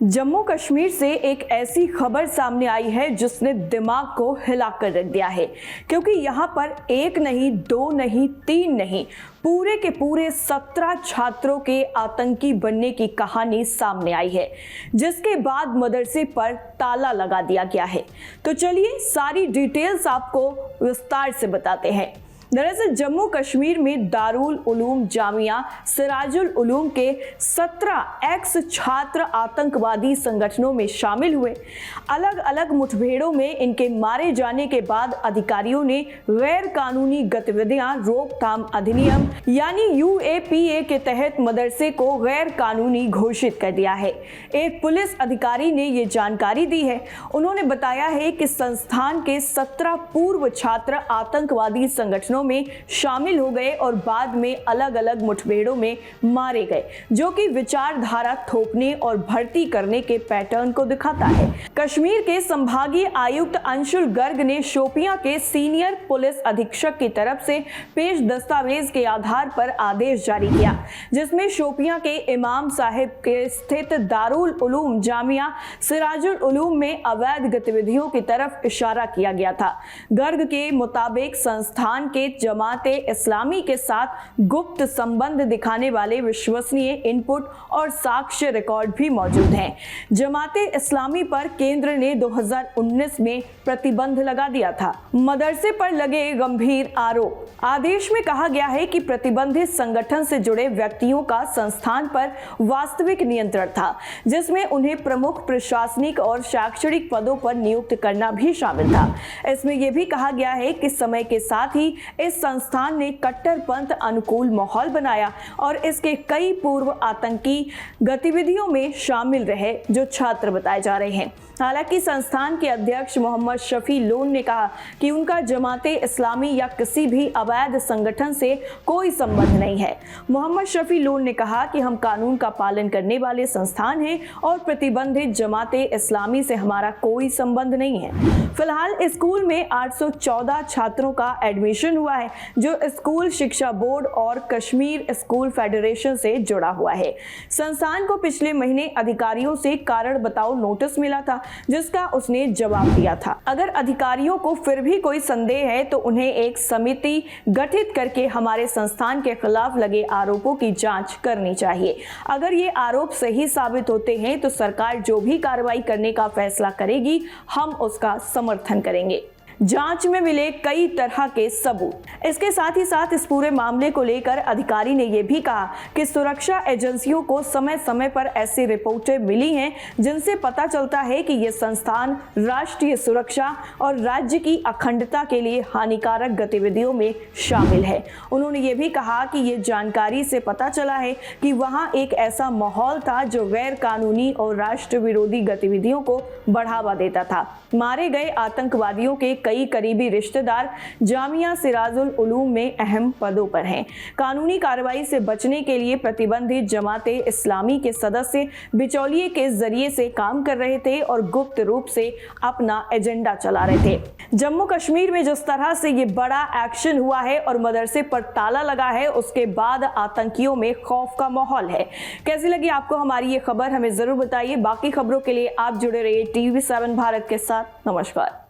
जम्मू कश्मीर से एक ऐसी खबर सामने आई है जिसने दिमाग को हिला कर रख दिया है, क्योंकि यहाँ पर एक नहीं, दो नहीं, तीन नहीं, पूरे के पूरे 17 छात्रों के आतंकी बनने की कहानी सामने आई है, जिसके बाद मदरसे पर ताला लगा दिया गया है। तो चलिए सारी डिटेल्स आपको विस्तार से बताते हैं। दरअसल जम्मू कश्मीर में दारुल उलूम जामिया सिराजुल उलूम के 17 एक्स छात्र आतंकवादी संगठनों में शामिल हुए। अलग अलग मुठभेड़ों में इनके मारे जाने के बाद अधिकारियों ने गैर कानूनी गतिविधियां रोकथाम अधिनियम यानी UAPA के तहत मदरसे को गैर कानूनी घोषित कर दिया है। एक पुलिस अधिकारी ने ये जानकारी दी है। उन्होंने बताया है कि संस्थान के 17 पूर्व छात्र आतंकवादी संगठनों में शामिल हो गए और बाद में अलग अलग मुठभेड़ों में मारे गए, जो कि विचारधारा थोपने और भर्ती करने के पैटर्न को दिखाता है। कश्मीर के संभागीय आयुक्त अंशुल गर्ग ने शोपियां के सीनियर पुलिस अधीक्षक की तरफ से पेश दस्तावेज के आधार पर आदेश जारी किया, जिसमें शोपियां के इमाम साहिब के स्थित दारुल उलूम जामिया सिराजुल उलूम में अवैध गतिविधियों की तरफ इशारा किया गया था। गर्ग के मुताबिक संस्थान के जमाते इस्लामी के साथ गुप्त संबंध दिखाने वाले विश्वसनीय इनपुट और साक्ष्य रिकॉर्ड भी मौजूद हैं। जमाते इस्लामी पर केंद्र ने 2019 में प्रतिबंध लगा दिया था। मदरसे पर लगे गंभीर आरोप। आदेश में कहा गया है कि प्रतिबंधित संगठन से जुड़े व्यक्तियों का संस्थान पर वास्तविक नियंत्रण था, जिसमें उन्हें प्रमुख प्रशासनिक और शैक्षणिक पदों पर नियुक्त करना भी शामिल था। इसमें यह भी कहा गया है कि समय के साथ ही इस संस्थान ने कट्टरपंथ अनुकूल माहौल बनाया और इसके कई पूर्व आतंकी गतिविधियों में शामिल रहे, जो छात्र बताए जा रहे हैं। हालांकि संस्थान के अध्यक्ष मोहम्मद शफी लोन ने कहा कि उनका जमाते इस्लामी या किसी भी अवैध संगठन से कोई संबंध नहीं है। मोहम्मद शफी लोन ने कहा कि हम कानून का पालन करने वाले संस्थान हैं और प्रतिबंधित जमाते इस्लामी से हमारा कोई संबंध नहीं है। फिलहाल स्कूल में 814 छात्रों का एडमिशन हुआ है, जो स्कूल शिक्षा बोर्ड और कश्मीर स्कूल फेडरेशन से जुड़ा हुआ है। संस्थान को पिछले महीने अधिकारियों से कारण बताओ नोटिस मिला था, जिसका उसने जवाब दिया था। अगर अधिकारियों को फिर भी कोई संदेह है तो उन्हें एक समिति गठित करके हमारे संस्थान के खिलाफ लगे आरोपों की जांच करनी चाहिए। अगर ये आरोप सही साबित होते हैं तो सरकार जो भी कार्रवाई करने का फैसला करेगी, हम उसका समर्थन करेंगे। जांच में मिले कई तरह के सबूत। इसके साथ ही साथ इस पूरे मामले को लेकर अधिकारी ने यह भी कहा कि सुरक्षा एजेंसियों को समय समय पर ऐसी रिपोर्टें मिली हैं जिनसे पता चलता है कि यह संस्थान राष्ट्रीय सुरक्षा और राज्य की अखंडता के लिए हानिकारक गतिविधियों में शामिल है। उन्होंने यह भी कहा कि यह जानकारी से पता चला है कि वहां एक ऐसा माहौल था जो गैर कानूनी और राष्ट्र विरोधी गतिविधियों को बढ़ावा देता था। मारे गए आतंकवादियों के कई करीबी रिश्तेदार जामिया सिराजुल उलूम में अहम पदों पर हैं। कानूनी कार्रवाई से बचने के लिए प्रतिबंधित जमाते इस्लामी के सदस्य बिचौलिए के जरिए से काम कर रहे थे और गुप्त रूप से अपना एजेंडा चला रहे थे। जम्मू कश्मीर में जिस तरह से ये बड़ा एक्शन हुआ है और मदरसे पर ताला लगा है, उसके बाद आतंकियों में खौफ का माहौल है। कैसी लगी आपको हमारी ये खबर, हमें जरूर बताइए। बाकी खबरों के लिए आप जुड़े रहिए TV7 भारत के साथ। नमस्कार।